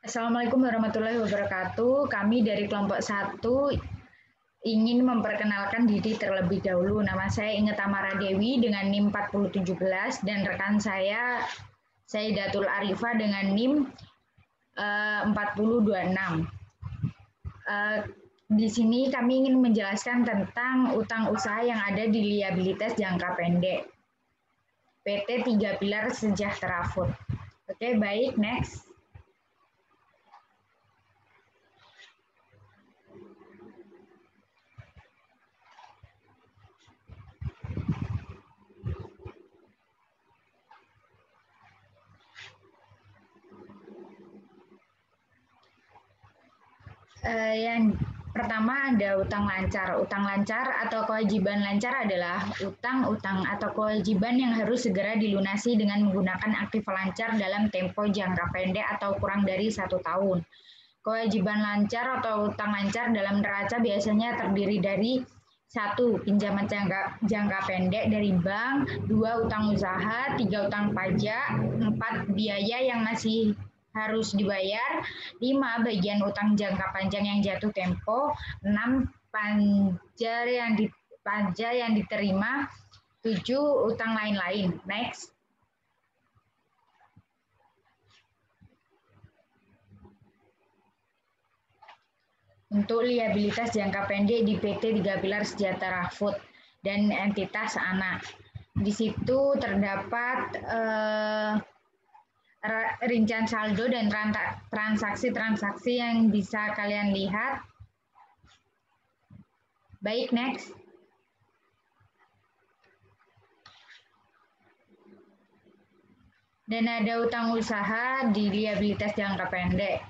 Assalamualaikum warahmatullahi wabarakatuh. Kami dari kelompok 1 ingin memperkenalkan diri terlebih dahulu. Nama saya Inge Tamara Dewi dengan NIM 4017 dan rekan saya Datul Arifah dengan NIM 4026. Di sini kami ingin menjelaskan tentang utang usaha yang ada di liabilitas jangka pendek. PT 3 Pilar Sejahtera Food. Oke, baik, next. Yang pertama ada utang lancar. Utang lancar atau kewajiban lancar adalah utang-utang atau kewajiban yang harus segera dilunasi dengan menggunakan aktiva lancar dalam tempo jangka pendek atau kurang dari 1 tahun. Kewajiban lancar atau utang lancar dalam neraca biasanya terdiri dari 1. Pinjaman jangka pendek dari bank, 2. Utang usaha, 3. Utang pajak, 4. Biaya yang masih harus dibayar, 5. Bagian utang jangka panjang yang jatuh tempo, 6. Pajak yang diterima, 7. Utang lain-lain. Next. Untuk liabilitas jangka pendek di PT 3 Pilar Sejahtera Food dan entitas anak. Di situ terdapat rincian saldo dan transaksi-transaksi yang bisa kalian lihat. Baik, next. Dan ada utang usaha di liabilitas jangka pendek.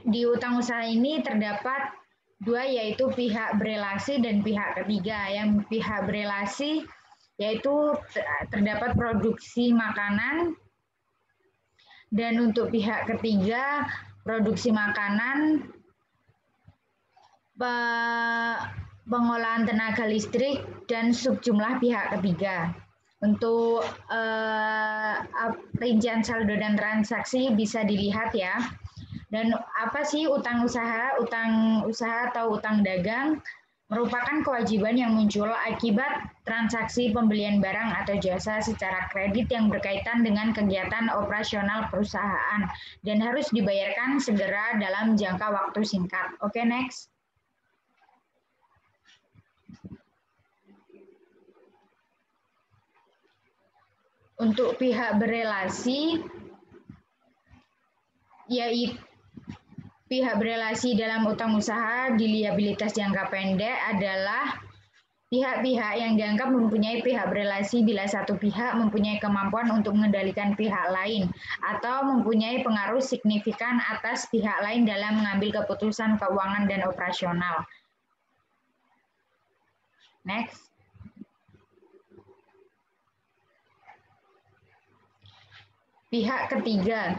Di utang usaha ini terdapat 2, yaitu pihak berelasi dan pihak ketiga. Yang pihak berelasi yaitu terdapat produksi makanan, dan untuk pihak ketiga produksi makanan, pengolahan tenaga listrik, dan sejumlah pihak ketiga. Untuk rincian saldo dan transaksi bisa dilihat ya. Dan apa sih utang usaha? Utang usaha atau utang dagang merupakan kewajiban yang muncul akibat transaksi pembelian barang atau jasa secara kredit yang berkaitan dengan kegiatan operasional perusahaan dan harus dibayarkan segera dalam jangka waktu singkat. Oke, next. Untuk pihak berelasi, yaitu pihak berelasi dalam utang usaha di liabilitas jangka pendek adalah pihak-pihak yang dianggap mempunyai pihak berelasi bila satu pihak mempunyai kemampuan untuk mengendalikan pihak lain atau mempunyai pengaruh signifikan atas pihak lain dalam mengambil keputusan keuangan dan operasional. Next. Pihak ketiga.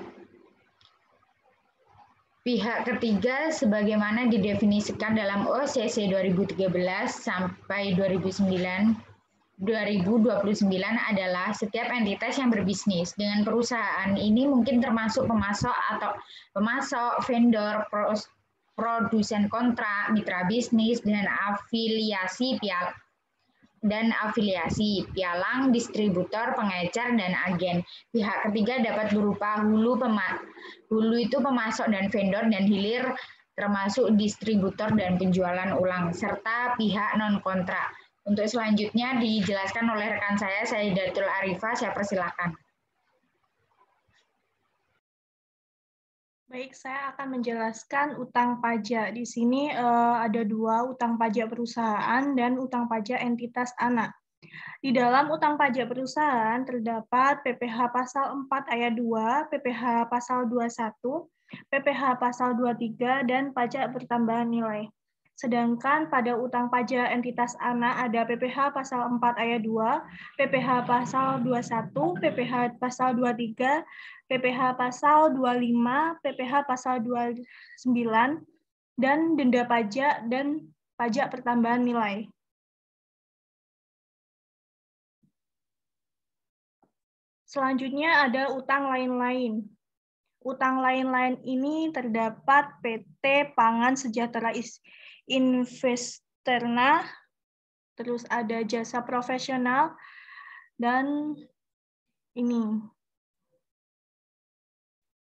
Pihak ketiga sebagaimana didefinisikan dalam OCC 2013 sampai 2029 adalah setiap entitas yang berbisnis dengan perusahaan ini mungkin termasuk pemasok, vendor, produsen kontrak, mitra bisnis, dan afiliasi pialang, distributor, pengecer, dan agen. Pihak ketiga dapat berupa hulu itu pemasok dan vendor, dan hilir termasuk distributor dan penjualan ulang, serta pihak non-kontrak. Untuk selanjutnya dijelaskan oleh rekan saya Datul Arifah, saya persilakan. Baik, saya akan menjelaskan utang pajak. Di sini ada 2, utang pajak perusahaan dan utang pajak entitas anak. Di dalam utang pajak perusahaan terdapat PPh pasal 4 ayat 2, PPh pasal 21, PPh pasal 23, dan pajak pertambahan nilai. Sedangkan pada utang pajak entitas anak ada PPh pasal 4 ayat 2, PPh pasal 21, PPh pasal 23, PPh pasal 25, PPh pasal 29, dan denda pajak dan pajak pertambahan nilai. Selanjutnya ada utang lain-lain. utang lain-lain ini terdapat PT Pangan Sejahtera Investerna, terus ada jasa profesional, dan ini.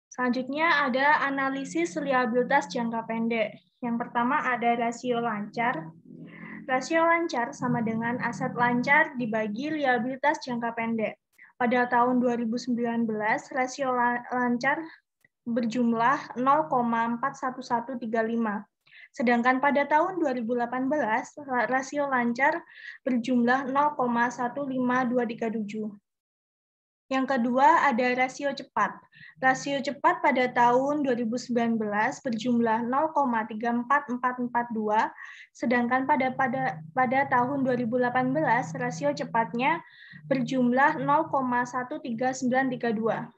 Selanjutnya ada analisis liabilitas jangka pendek. Yang pertama ada rasio lancar. Rasio lancar sama dengan aset lancar dibagi liabilitas jangka pendek. Pada tahun 2019, rasio lancar berjumlah 0,41135. Sedangkan pada tahun 2018, rasio lancar berjumlah 0,15237. Yang kedua ada rasio cepat. Rasio cepat pada tahun 2019 berjumlah 0,34442, sedangkan pada tahun 2018 rasio cepatnya berjumlah 0,13932.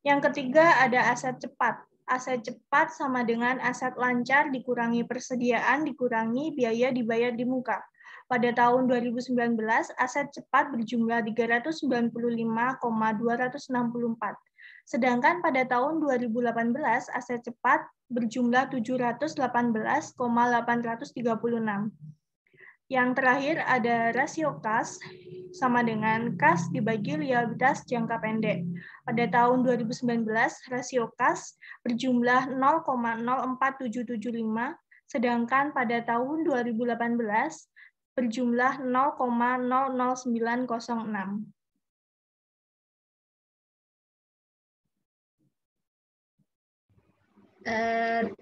Yang ketiga ada aset cepat. Aset cepat sama dengan aset lancar dikurangi persediaan dikurangi biaya dibayar di muka. Pada tahun 2019, aset cepat berjumlah 395,264. Sedangkan pada tahun 2018, aset cepat berjumlah 718,836. Yang terakhir ada rasio kas, sama dengan kas dibagi liabilitas jangka pendek. Pada tahun 2019, rasio kas berjumlah 0,04775, sedangkan pada tahun 2018, berjumlah 0,00906.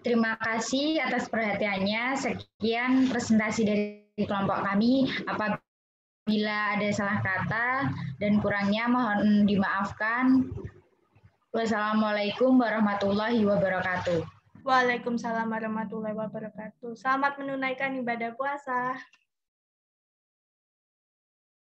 Terima kasih atas perhatiannya. Sekian presentasi dari kelompok kami. Apabila ada salah kata dan kurangnya mohon dimaafkan. Wassalamualaikum warahmatullahi wabarakatuh. Waalaikumsalam warahmatullahi wabarakatuh. Selamat menunaikan ibadah puasa.